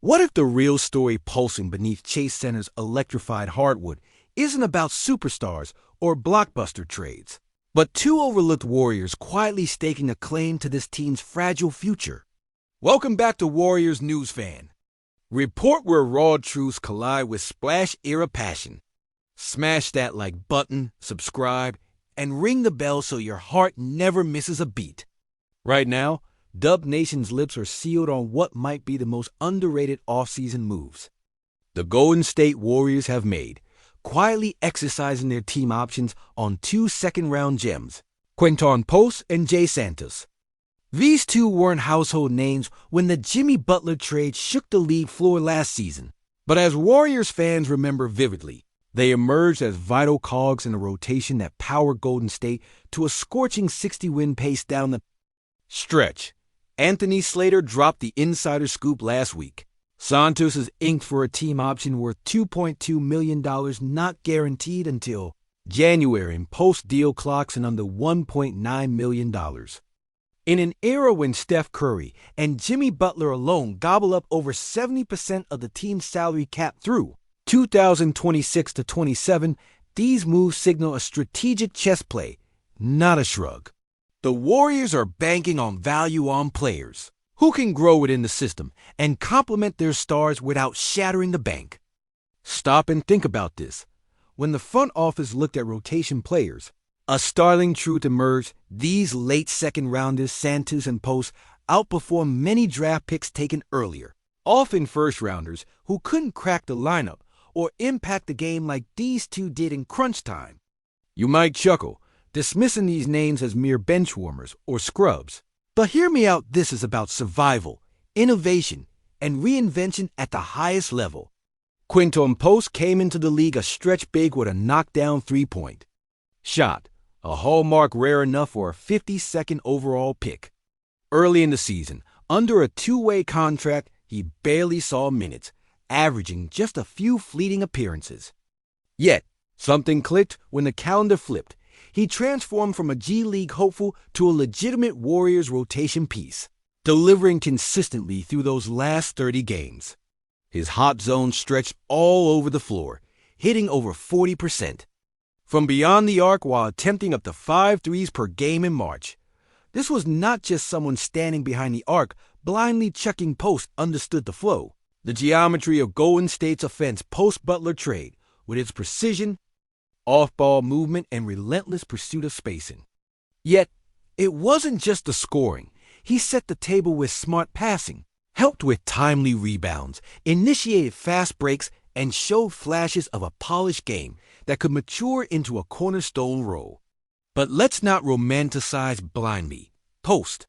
What if the real story pulsing beneath Chase Center's electrified hardwood isn't about superstars or blockbuster trades, but two overlooked Warriors quietly staking a claim to this team's fragile future? Welcome back to Warriors News Fan. Report where raw truths collide with splash-era passion. Smash that like button, subscribe, and ring the bell so your heart never misses a beat. Right now, Dub Nation's lips are sealed on what might be the most underrated offseason moves the Golden State Warriors have made, quietly exercising their team options on two second-round gems, Quenton and Jay Santos. These two weren't household names when the Jimmy Butler trade shook the league floor last season, but as Warriors fans remember vividly, they emerged as vital cogs in a rotation that powered Golden State to a scorching 60-win pace down the stretch. Anthony Slater dropped the insider scoop last week. Santos is inked for a team option worth $2.2 million not guaranteed until January and post-deal clocks in under $1.9 million. In an era when Steph Curry and Jimmy Butler alone gobble up over 70% of the team's salary cap through 2026-27, these moves signal a strategic chess play, not a shrug. The Warriors are banking on value on players who can grow within the system and complement their stars without shattering the bank. Stop and think about this. When the front office looked at rotation players, a startling truth emerged: these late second-rounders, Santos and Post, outperformed many draft picks taken earlier, often first-rounders who couldn't crack the lineup or impact the game like these two did in crunch time. You might chuckle, dismissing these names as mere benchwarmers or scrubs. But hear me out, this is about survival, innovation, and reinvention at the highest level. Quenton came into the league a stretch big with a knockdown three-point shot, a hallmark rare enough for a 52nd overall pick. Early in the season, under a two-way contract, he barely saw minutes, averaging just a few fleeting appearances. Yet, something clicked when the calendar flipped. He transformed from a G League hopeful to a legitimate Warriors rotation piece, delivering consistently through those last 30 games. His hot zone stretched all over the floor, hitting over 40%. From beyond the arc while attempting up to 5 threes per game in March. This was not just someone standing behind the arc, blindly chucking post understood the flow. The geometry of Golden State's offense post-Butler trade, with its precision, off-ball movement, and relentless pursuit of spacing. Yet, it wasn't just the scoring. He set the table with smart passing, helped with timely rebounds, initiated fast breaks, and showed flashes of a polished game that could mature into a cornerstone role. But let's not romanticize blindly. Post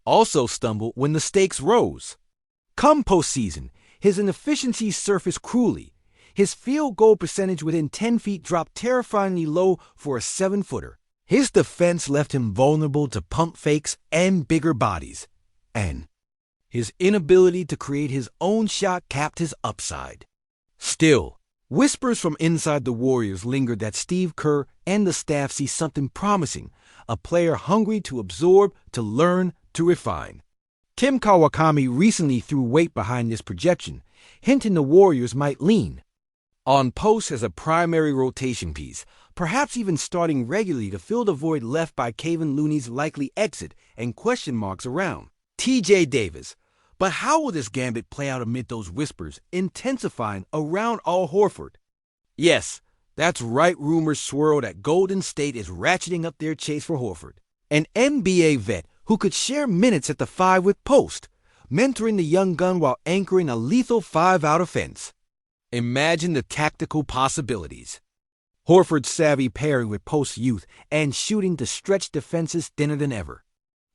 also stumbled when the stakes rose. Come postseason, his inefficiencies surfaced cruelly. His field goal percentage within 10 feet dropped terrifyingly low for a 7-footer. His defense left him vulnerable to pump fakes and bigger bodies. And his inability to create his own shot capped his upside. Still, whispers from inside the Warriors lingered that Steve Kerr and the staff see something promising, a player hungry to absorb, to learn, to refine. Tim Kawakami recently threw weight behind this projection, hinting the Warriors might lean on Post as a primary rotation piece, perhaps even starting regularly to fill the void left by Kevin Looney's likely exit and question marks around T.J. Davis. But how will this gambit play out amid those whispers intensifying around Al Horford? Yes, that's right, rumors swirl that Golden State is ratcheting up their chase for Horford, an NBA vet who could share minutes at the 5 with Post, mentoring the young gun while anchoring a lethal 5-out offense. Imagine the tactical possibilities. Horford's savvy pairing with Post's youth and shooting to stretch defenses thinner than ever.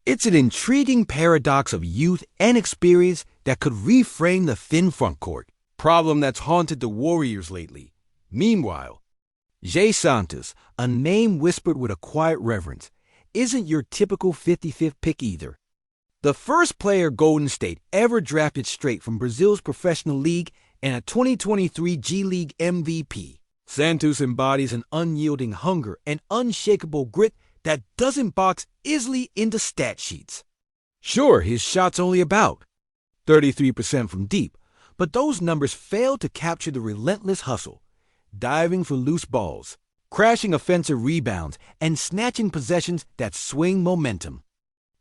It's an intriguing paradox of youth and experience that could reframe the thin frontcourt, problem that's haunted the Warriors lately. Meanwhile, Jay Santos, a name whispered with a quiet reverence, isn't your typical 55th pick either. The first player Golden State ever drafted straight from Brazil's professional league and a 2023 G League MVP. Santos embodies an unyielding hunger and unshakable grit that doesn't box easily into stat sheets. Sure, his shot's only about 33% from deep, But those numbers fail to capture the relentless hustle, diving for loose balls, crashing offensive rebounds, and snatching possessions that swing momentum.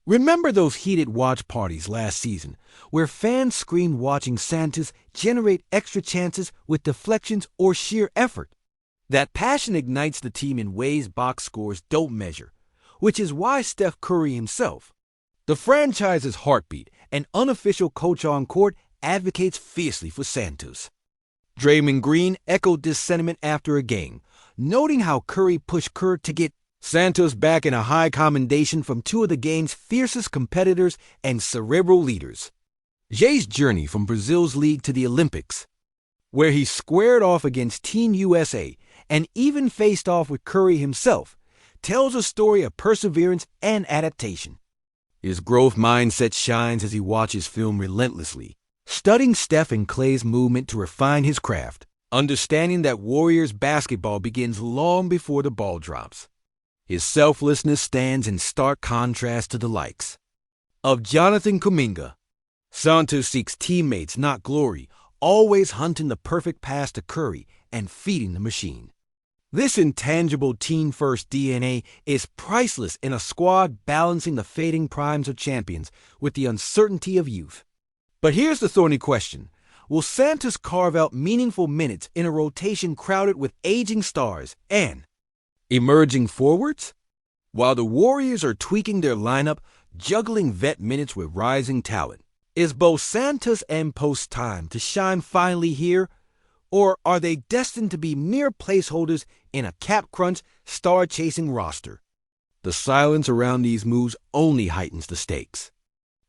Remember those heated watch parties last season where fans screamed watching Santos generate extra chances with deflections or sheer effort? That passion ignites the team in ways box scores don't measure, which is why Steph Curry himself, the franchise's heartbeat and unofficial coach on court, advocates fiercely for Santos. Draymond Green echoed this sentiment after a game, noting how Curry pushed Kerr to get Santos back in a high commendation from two of the game's fiercest competitors and cerebral leaders. Jay's journey from Brazil's league to the Olympics, where he squared off against Team USA and even faced off with Curry himself, tells a story of perseverance and adaptation. His growth mindset shines as he watches film relentlessly, studying Steph and Klay's movement to refine his craft, understanding that Warriors basketball begins long before the ball drops. His selflessness stands in stark contrast to the likes of Jonathan Kuminga. Santos seeks teammates, not glory, always hunting the perfect pass to Curry and feeding the machine. This intangible team-first DNA is priceless in a squad balancing the fading primes of champions with the uncertainty of youth. But here's the thorny question. Will Santos carve out meaningful minutes in a rotation crowded with aging stars and emerging forwards? While the Warriors are tweaking their lineup, juggling vet minutes with rising talent, is both Santos and Post's time to shine finally here, or are they destined to be mere placeholders in a cap-crunch, star-chasing roster? The silence around these moves only heightens the stakes.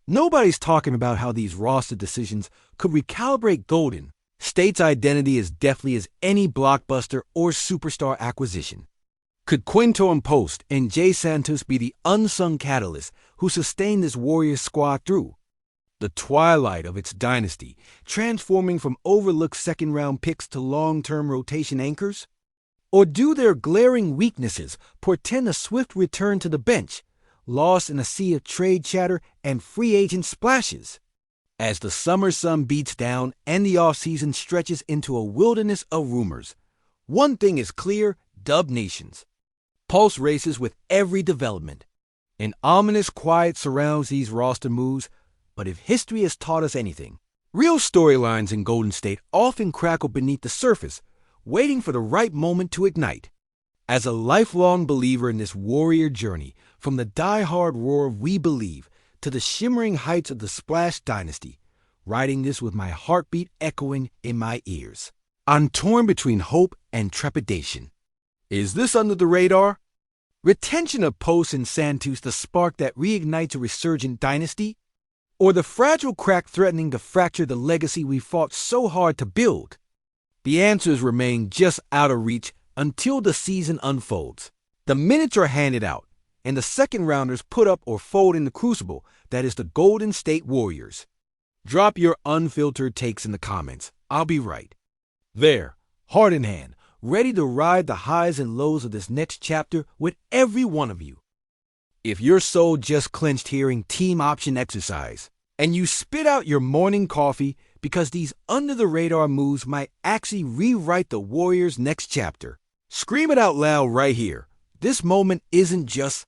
Nobody's talking about how these roster decisions could recalibrate Golden State's identity as deftly as any blockbuster or superstar acquisition. Could Quenton Post and Jay Santos be the unsung catalyst who sustain this Warriors squad through the twilight of its dynasty, transforming from overlooked second-round picks to long-term rotation anchors? Or do their glaring weaknesses portend a swift return to the bench, lost in a sea of trade chatter and free agent splashes? As the summer sun beats down and the offseason stretches into a wilderness of rumors, one thing is clear, Dub Nations. Pulse races with every development. An ominous quiet surrounds these roster moves, but if history has taught us anything, real storylines in Golden State often crackle beneath the surface, waiting for the right moment to ignite. As a lifelong believer in this Warrior journey, from the die-hard roar of We Believe to the shimmering heights of the Splash Dynasty, writing this with my heartbeat echoing in my ears, I'm torn between hope and trepidation. Is this under the radar? Retention of Post and Santos the spark that reignites a resurgent dynasty? Or the fragile crack threatening to fracture the legacy we fought so hard to build? The answers remain just out of reach until the season unfolds. The minutes are handed out, and the second-rounders put up or fold in the Crucible that is the Golden State Warriors. Drop your unfiltered takes in the comments. I'll be right there, heart in hand, ready to ride the highs and lows of this next chapter with every one of you. If your soul just clenched hearing team option exercise, and you spit out your morning coffee because these under-the-radar moves might actually rewrite the Warriors' next chapter, scream it out loud right here. This moment isn't just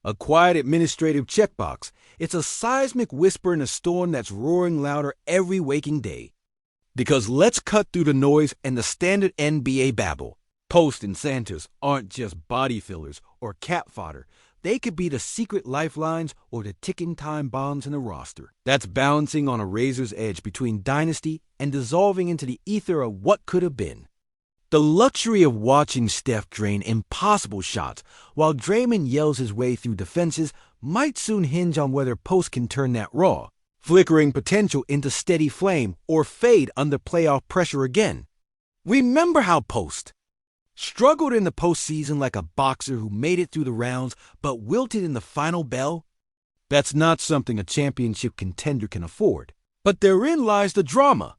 a quiet administrative checkbox. It's a seismic whisper in a storm that's roaring louder every waking day. Because let's cut through the noise and the standard NBA babble. Post and Santos aren't just body fillers or cap fodder. They could be the secret lifelines or the ticking time bombs in a roster that's balancing on a razor's edge between dynasty and dissolving into the ether of what could have been. The luxury of watching Steph drain impossible shots while Draymond yells his way through defenses might soon hinge on whether Post can turn that raw, flickering potential into steady flame or fade under playoff pressure again. Remember how Post struggled in the postseason like a boxer who made it through the rounds but wilted in the final bell? That's not something a championship contender can afford. But therein lies the drama.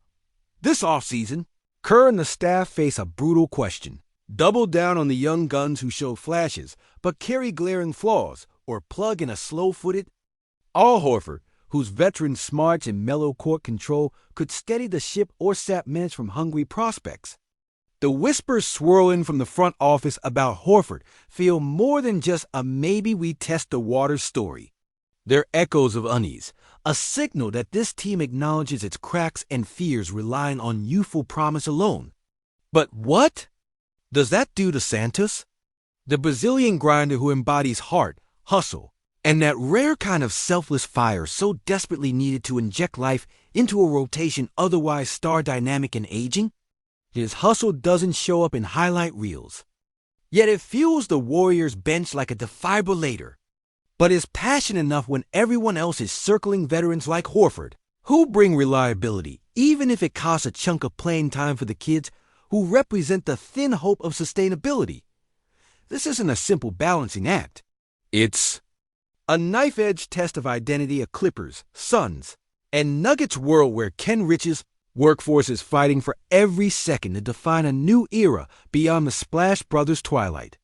This offseason, Kerr and the staff face a brutal question. Double down on the young guns who show flashes but carry glaring flaws, or plug in a slow-footed Al Horford, whose veteran smarts and mellow court control could steady the ship or sap minutes from hungry prospects. The whispers swirling from the front office about Horford feel more than just a maybe we test the waters story. They're echoes of unease, a signal that this team acknowledges its cracks and fears relying on youthful promise alone. But what does that do to Santos? The Brazilian grinder who embodies heart, hustle, and that rare kind of selfless fire so desperately needed to inject life into a rotation otherwise star dynamic and aging? His hustle doesn't show up in highlight reels. Yet it fuels the Warriors' bench like a defibrillator. But is passion enough when everyone else is circling veterans like Horford, who bring reliability, even if it costs a chunk of playing time for the kids who represent the thin hope of sustainability? This isn't a simple balancing act. It's a knife-edge test of identity of Clippers, Suns, and Nuggets world where Ken Rich's workforce is fighting for every second to define a new era beyond the Splash Brothers Twilight.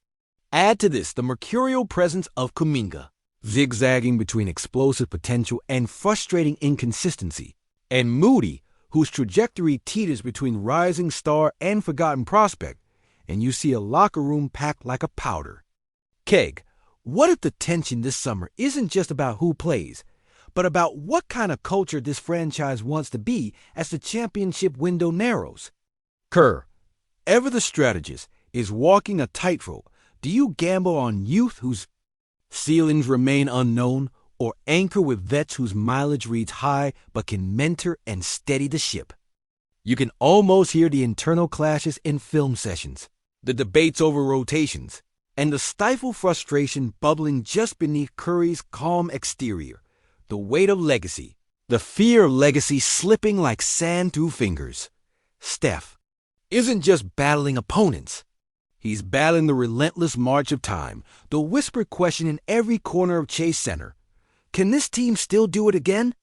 Add to this the mercurial presence of Kuminga, zigzagging between explosive potential and frustrating inconsistency, and Moody, whose trajectory teeters between rising star and forgotten prospect, and you see a locker room packed like a powder keg. What if the tension this summer isn't just about who plays, but about what kind of culture this franchise wants to be as the championship window narrows? Kerr, ever the strategist, is walking a tightrope. Do you gamble on youth whose ceilings remain unknown, or anchor with vets whose mileage reads high but can mentor and steady the ship? You can almost hear the internal clashes in film sessions, the debates over rotations, and the stifled frustration bubbling just beneath Curry's calm exterior. The weight of legacy, the fear of legacy slipping like sand through fingers. Steph isn't just battling opponents. He's battling the relentless march of time, the whispered question in every corner of Chase Center. Can this team still do it again?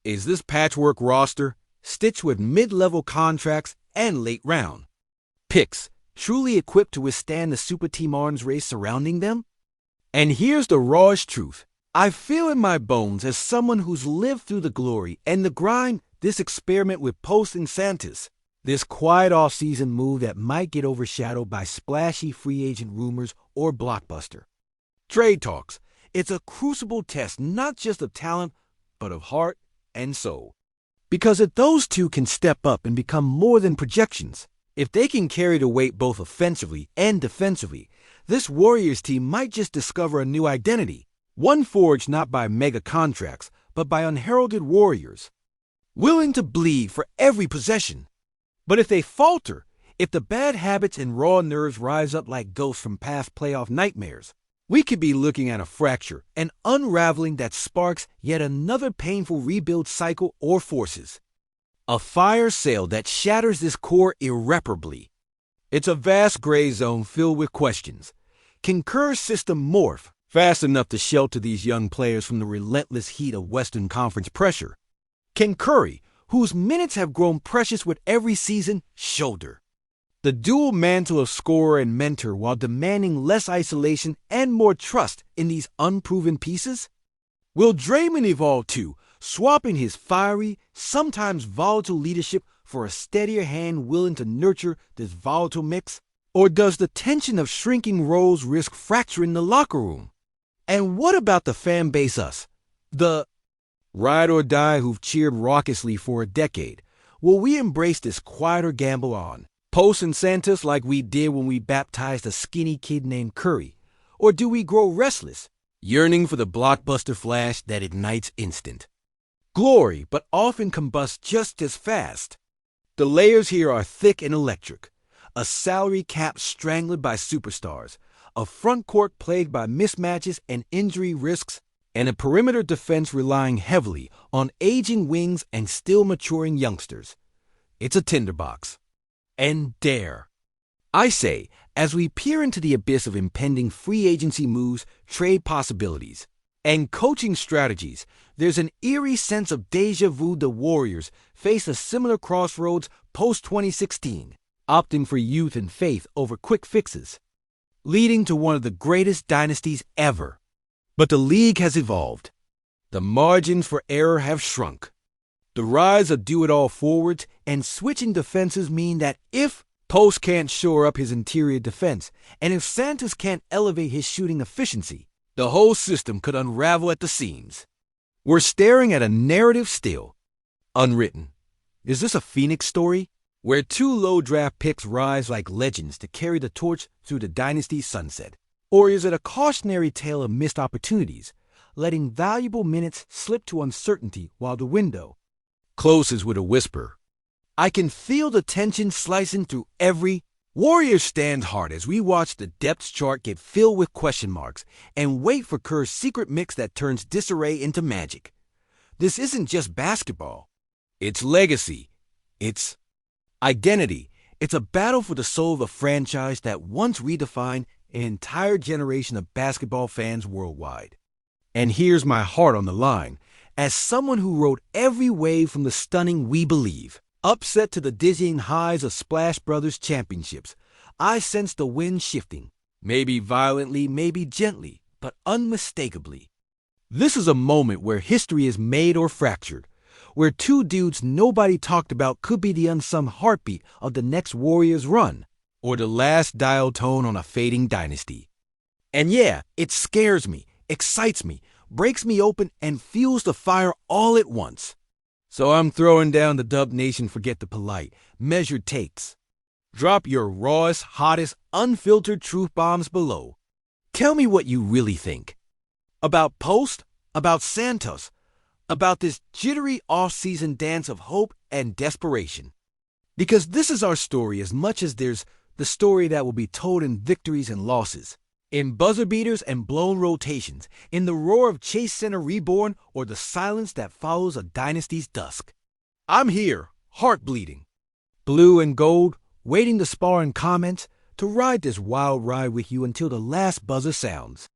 Is this patchwork roster, stitched with mid-level contracts and late-round picks, truly equipped to withstand the super team arms race surrounding them? And here's the rawest truth. I feel in my bones, as someone who's lived through the glory and the grind, this experiment with Post and Santos, this quiet off-season move that might get overshadowed by splashy free agent rumors or blockbuster trade talks. It's a crucible test not just of talent, but of heart and soul. Because if those two can step up and become more than projections, if they can carry the weight both offensively and defensively, this Warriors team might just discover a new identity. One forged not by mega contracts, but by unheralded warriors, willing to bleed for every possession. But if they falter, if the bad habits and raw nerves rise up like ghosts from past playoff nightmares, we could be looking at a fracture, an unraveling that sparks yet another painful rebuild cycle or forces a fire sale that shatters this core irreparably. It's a vast gray zone filled with questions. Can Kerr's system morph fast enough to shelter these young players from the relentless heat of Western Conference pressure? Can Curry, whose minutes have grown precious with every season, shoulder the dual mantle of scorer and mentor while demanding less isolation and more trust in these unproven pieces? Will Draymond evolve too, swapping his fiery, sometimes volatile leadership for a steadier hand willing to nurture this volatile mix? Or does the tension of shrinking roles risk fracturing the locker room? And what about the fan base, us? The ride or die who've cheered raucously for a decade. Will we embrace this quieter gamble on Post and Santos like we did when we baptized a skinny kid named Curry? Or do we grow restless, yearning for the blockbuster flash that ignites instant glory but often combusts just as fast? The layers here are thick and electric. A salary cap strangled by superstars, a front court plagued by mismatches and injury risks, and a perimeter defense relying heavily on aging wings and still maturing youngsters. It's a tinderbox. And dare, I say, as we peer into the abyss of impending free agency moves, trade possibilities, and coaching strategies, there's an eerie sense of déjà vu. The Warriors face a similar crossroads post-2016, opting for youth and faith over quick fixes, leading to one of the greatest dynasties ever. But the league has evolved. The margins for error have shrunk. The rise of do-it-all forwards and switching defenses mean that if Post can't shore up his interior defense, and if Santos can't elevate his shooting efficiency, the whole system could unravel at the seams. We're staring at a narrative still unwritten. Is this a Phoenix story, where two low draft picks rise like legends to carry the torch through the Dynasty's sunset? Or is it a cautionary tale of missed opportunities, letting valuable minutes slip to uncertainty while the window closes with a whisper? I can feel the tension slicing through every Warriors stand hard as we watch the depth chart get filled with question marks and wait for Kerr's secret mix that turns disarray into magic. This isn't just basketball. It's legacy. It's identity. It's a battle for the soul of a franchise that once redefined an entire generation of basketball fans worldwide. And here's my heart on the line. As someone who rode every wave from the stunning We Believe upset to the dizzying highs of Splash Brothers championships, I sense the wind shifting, maybe violently, maybe gently, but unmistakably. This is a moment where history is made or fractured, where two dudes nobody talked about could be the unsung heartbeat of the next Warriors run, or the last dial tone on a fading dynasty. And yeah, it scares me, excites me, breaks me open, and fuels the fire all at once. So I'm throwing down the Dub Nation Forget the Polite, measured takes. Drop your rawest, hottest, unfiltered truth bombs below. Tell me what you really think. About Post, about Santos, about this jittery off-season dance of hope and desperation. Because this is our story as much as there's the story that will be told in victories and losses, in buzzer beaters and blown rotations, in the roar of Chase Center reborn, or the silence that follows a dynasty's dusk. I'm here, heart bleeding, blue and gold, waiting to spar in comments, to ride this wild ride with you until the last buzzer sounds.